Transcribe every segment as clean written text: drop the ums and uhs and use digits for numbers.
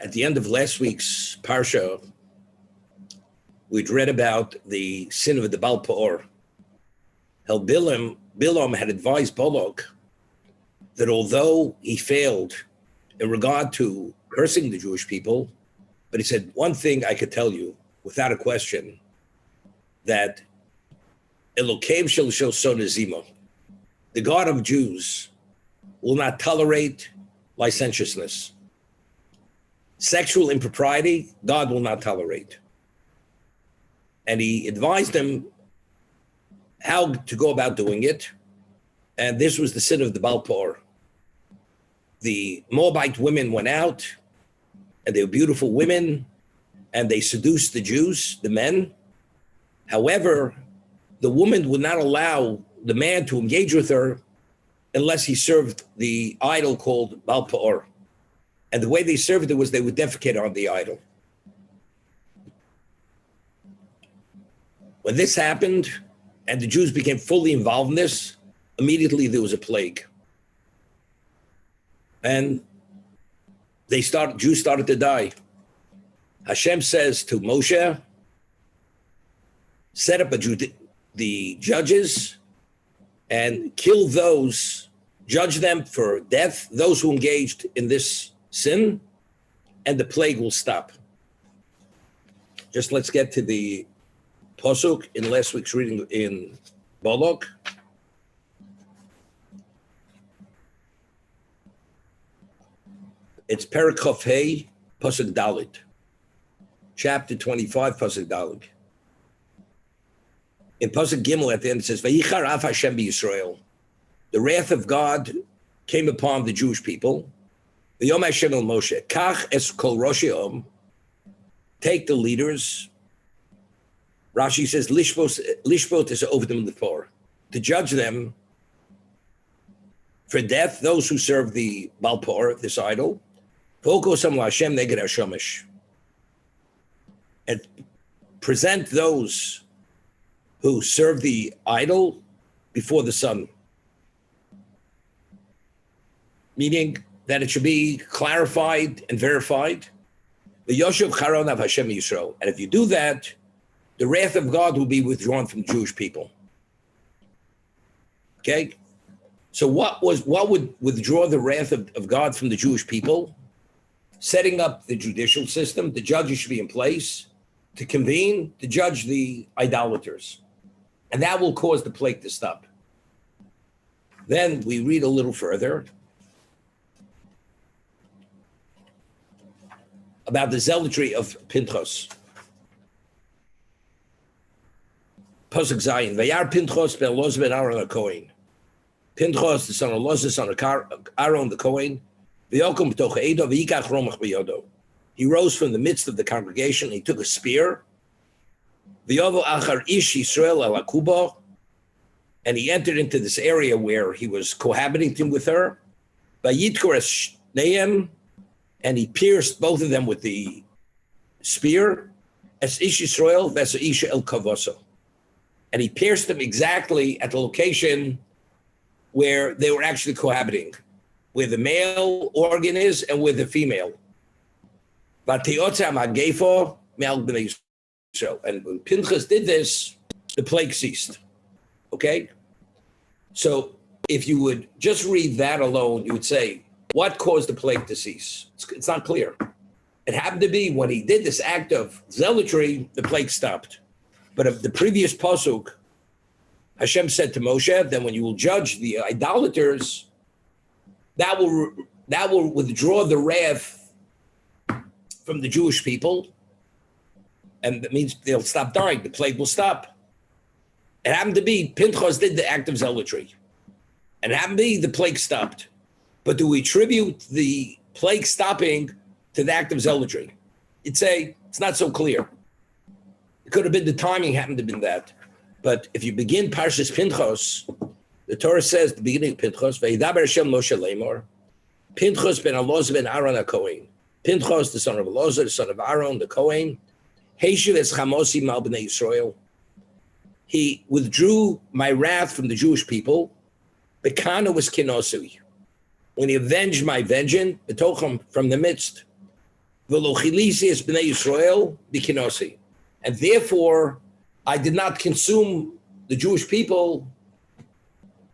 At the end of last week's Parsha, we'd read about the sin of the Baal Peor. How Bilam had advised Balak that although he failed in regard to cursing the Jewish people, but he said, one thing I could tell you without a question, that Elokeim shel son Zima, the God of Jews, will not tolerate licentiousness. Sexual impropriety, God will not tolerate. And he advised them how to go about doing it. And this was the sin of the Baal Peor. The Moabite women went out, and they were beautiful women, and they seduced the Jews, the men. However, the woman would not allow the man to engage with her unless he served the idol called Baal Peor. And the way they served it was they would defecate on the idol. When this happened, and the Jews became fully involved in this, immediately there was a plague. And Jews started to die. Hashem says to Moshe, set up the judges and kill those, judge them for death, those who engaged in this sin, and the plague will stop. Just let's get to the Pasuk in last week's reading in Balak. It's Perek Chof Hei, Pasuk Dalit, chapter 25, Pasuk Dalit. In Pasuk Gimel at the end it says, Vayichar af Hashem b'Yisrael. The wrath of God came upon the Jewish people. V'yom Hashem el Moshe, Kach es kol rosh ha'om. Take the leaders. Rashi says, Lishbot is over them before, to judge them for death, those who serve the Baal Peor, this idol. V'okosam la'Hashem neged ha'shomesh. And present those who serve the idol before the sun. Meaning that it should be clarified and verified. The Yoshev Charon of Hashem Yisrael. And if you do that, the wrath of God will be withdrawn from the Jewish people. Okay? So what would withdraw the wrath of God from the Jewish people? Setting up the judicial system, the judges should be in place to convene, to judge the idolaters. And that will cause the plague to stop. Then we read a little further about the zealotry of Pinchas. Pasuk Zayin, Vayar Pinchas ben Loz ben Aaron HaKohen. Pinchas, the son of Loz, the son of Aaron the Kohen. V'yokom b'toch ha'edo v'yikach romach b'yodo. He rose from the midst of the congregation. He took a spear. V'yovo achar ish Yisrael al hakubo. And he entered into this area where he was cohabiting with her. V'yitkor es shneim. And he pierced both of them with the spear. Es ish Yisrael v'es ish el kavoso. And he pierced them exactly at the location where they were actually cohabiting, where the male organ is and where the female. And when Pinchas did this, the plague ceased. Okay? So if you would just read that alone, you would say, what caused the plague to cease? It's not clear. It happened to be when he did this act of zealotry, the plague stopped. But of the previous pasuk, Hashem said to Moshe, then when you will judge the idolaters, that will withdraw the wrath from the Jewish people, and that means they'll stop dying. The plague will stop. It happened to be Pinchas did the act of zealotry, and it happened to be the plague stopped. But do we attribute the plague stopping to the act of zealotry? You'd say it's not so clear. It could have been the timing happened to have been that. But if you begin Parshas Pinchas, the Torah says, the beginning of Pinchas, V'yidaber Hashem Moshe Lemor, Pinchas ben Elazar ben Aaron HaKohen. Pinchas, the son of Elazar, the son of Aaron, the Kohen. Heishiv es chamosi mal b'nei Yisrael. He withdrew my wrath from the Jewish people. Bekana was kinosui. When he avenged my vengeance, betochem from the midst. V'lo chilisi es b'nei Yisrael b'kinosi. And therefore, I did not consume the Jewish people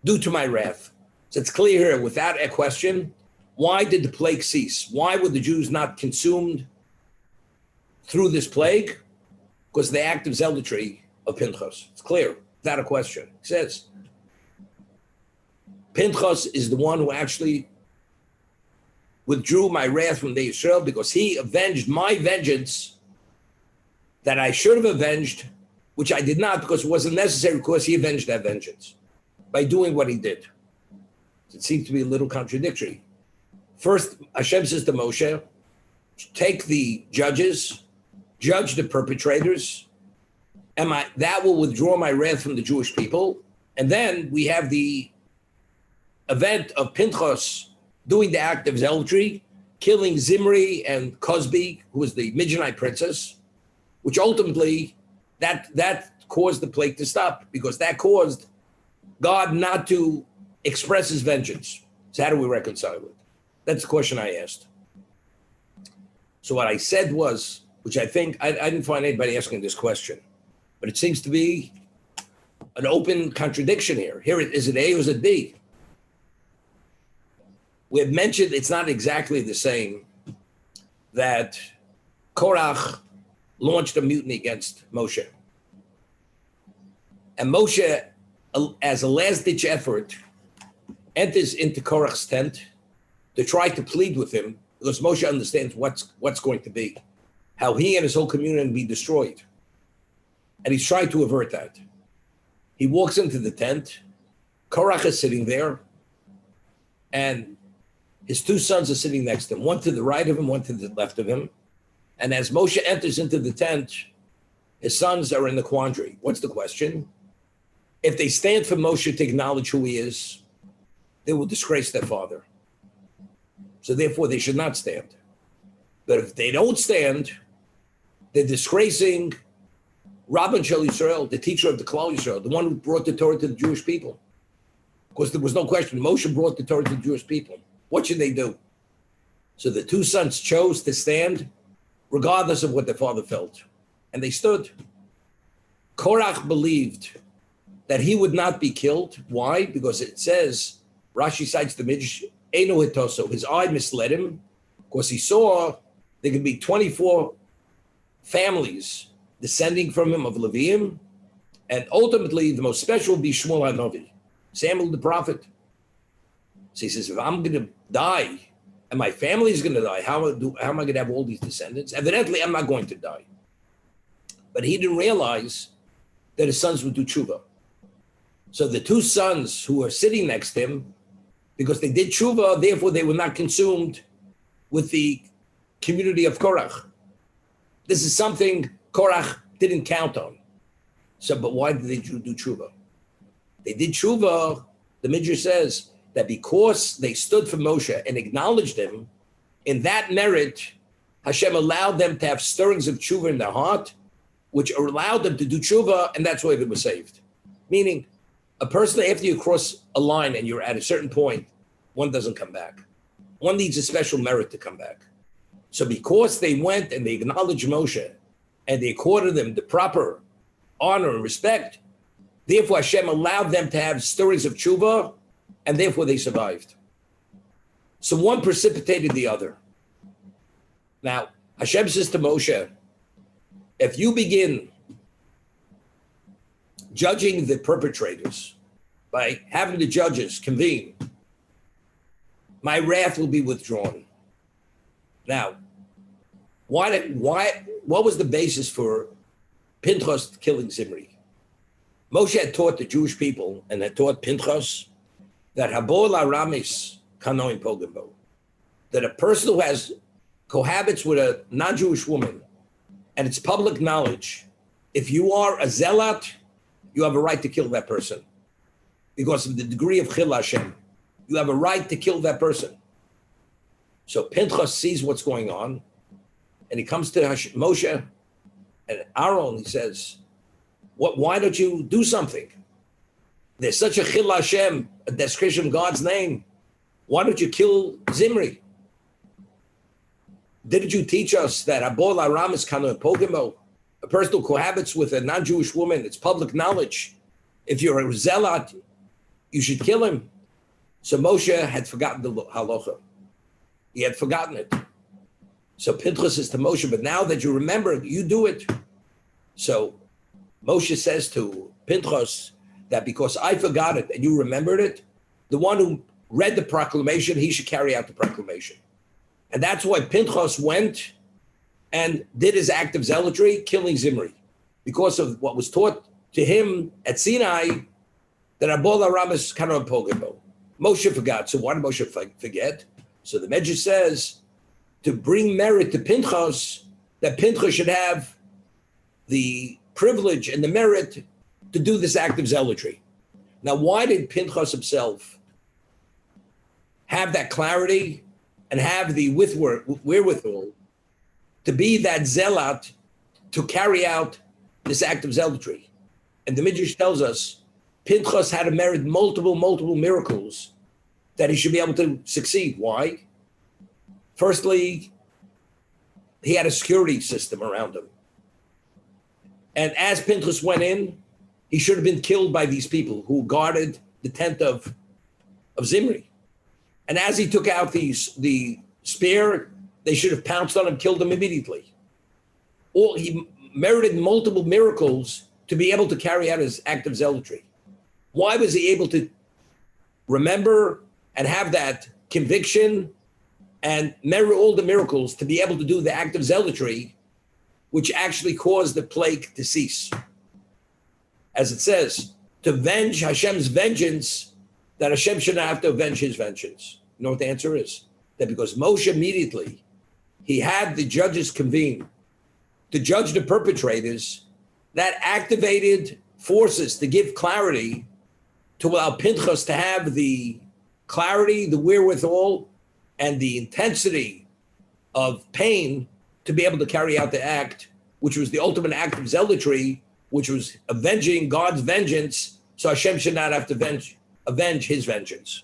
due to my wrath. So it's clear here, without a question, why did the plague cease? Why were the Jews not consumed through this plague? Because the act of zealotry of Pinchas. It's clear, without a question. He says, Pinchas is the one who actually withdrew my wrath from the Israel because he avenged my vengeance that I should have avenged, which I did not because it wasn't necessary, because he avenged that vengeance by doing what he did. It seems to be a little contradictory. First, Hashem says to Moshe, take the judges, judge the perpetrators, and that will withdraw my wrath from the Jewish people. And then we have the event of Pinchas doing the act of zealotry, killing Zimri and Cosby, who was the Midianite princess, which ultimately that caused the plague to stop, because that caused God not to express his vengeance. So how do we reconcile it? That's the question I asked. So what I said was, which I think, I didn't find anybody asking this question, but it seems to be an open contradiction here. Here, is it A or is it B? We have mentioned it's not exactly the same that Korach launched a mutiny against Moshe. And Moshe, as a last-ditch effort, enters into Korach's tent to try to plead with him, because Moshe understands what's going to be, how he and his whole community will be destroyed. And he's trying to avert that. He walks into the tent, Korach is sitting there, and his two sons are sitting next to him, one to the right of him, one to the left of him. And as Moshe enters into the tent, his sons are in the quandary. What's the question? If they stand for Moshe to acknowledge who he is, they will disgrace their father. So therefore, they should not stand. But if they don't stand, they're disgracing Rabban Shel Yisrael, the teacher of the Klal Yisrael, the one who brought the Torah to the Jewish people. Because there was no question, Moshe brought the Torah to the Jewish people. What should they do? So the two sons chose to stand regardless of what their father felt. And they stood. Korach believed that he would not be killed. Why? Because it says, Rashi cites the Midrash, Eino Hitoso, his eye misled him, because he saw there could be 24 families descending from him of Leviim, and ultimately the most special will be Shmuel HaNavi, Samuel the prophet. So he says, if I'm going to die, and my family is going to die, how am I going to have all these descendants? Evidently, I'm not going to die. But he didn't realize that his sons would do tshuva. So the two sons who are sitting next to him, because they did tshuva, therefore they were not consumed with the community of Korach. This is something Korach didn't count on. So, but why did they do tshuva? They did tshuva, the Midrash says, that because they stood for Moshe and acknowledged him, in that merit, Hashem allowed them to have stirrings of tshuva in their heart, which allowed them to do tshuva, and that's why they were saved. Meaning, a person, after you cross a line and you're at a certain point, one doesn't come back. One needs a special merit to come back. So because they went and they acknowledged Moshe, and they accorded them the proper honor and respect, therefore Hashem allowed them to have stirrings of tshuva, and therefore they survived. So one precipitated the other. Now, Hashem says to Moshe, if you begin judging the perpetrators by having the judges convene, my wrath will be withdrawn. Now, what was the basis for Pinchas killing Zimri? Moshe had taught the Jewish people and had taught Pinchas that Habol Aramis Kanoim Pogambo, that a person who cohabits with a non-Jewish woman, and it's public knowledge, if you are a zealot, you have a right to kill that person because of the degree of Chil Hashem. You have a right to kill that person. So Pinchas sees what's going on, and he comes to Moshe and Aaron. He says, why don't you do something? There's such a Chil Hashem, a desecration of God's name. Why don't you kill Zimri? Didn't you teach us that Abol Aram is kind of a pogimo? A person who cohabits with a non-Jewish woman, it's public knowledge. If you're a zealot, you should kill him. So Moshe had forgotten the halacha. He had forgotten it. So Pinchas says to Moshe, but now that you remember it, you do it. So Moshe says to Pinchas that because I forgot it and you remembered it, the one who read the proclamation, he should carry out the proclamation. And that's why Pinchas went and did his act of zealotry, killing Zimri, because of what was taught to him at Sinai, that Abol Aram is kind of a pogebo. Moshe forgot. So why did Moshe forget? So the Medrash says, to bring merit to Pinchas, that Pinchas should have the privilege and the merit to do this act of zealotry. Now, why did Pinchas himself have that clarity and have the wherewithal to be that zealot to carry out this act of zealotry? And the Midrash tells us Pinchas had to merit multiple miracles that he should be able to succeed. Why? Firstly, he had a security system around him. And as Pinchas went in, he should have been killed by these people who guarded the tent of Zimri. And as he took out the spear, they should have pounced on him, killed him immediately. Or he merited multiple miracles to be able to carry out his act of zealotry. Why was he able to remember and have that conviction and merit all the miracles to be able to do the act of zealotry, which actually caused the plague to cease? As it says, to avenge Hashem's vengeance, that Hashem should not have to avenge his vengeance. You know what the answer is? That because Moshe immediately, he had the judges convene to judge the perpetrators, that activated forces to give clarity, to allow Pinchas to have the clarity, the wherewithal, and the intensity of pain to be able to carry out the act, which was the ultimate act of zealotry, which was avenging God's vengeance, so Hashem should not have to avenge his vengeance.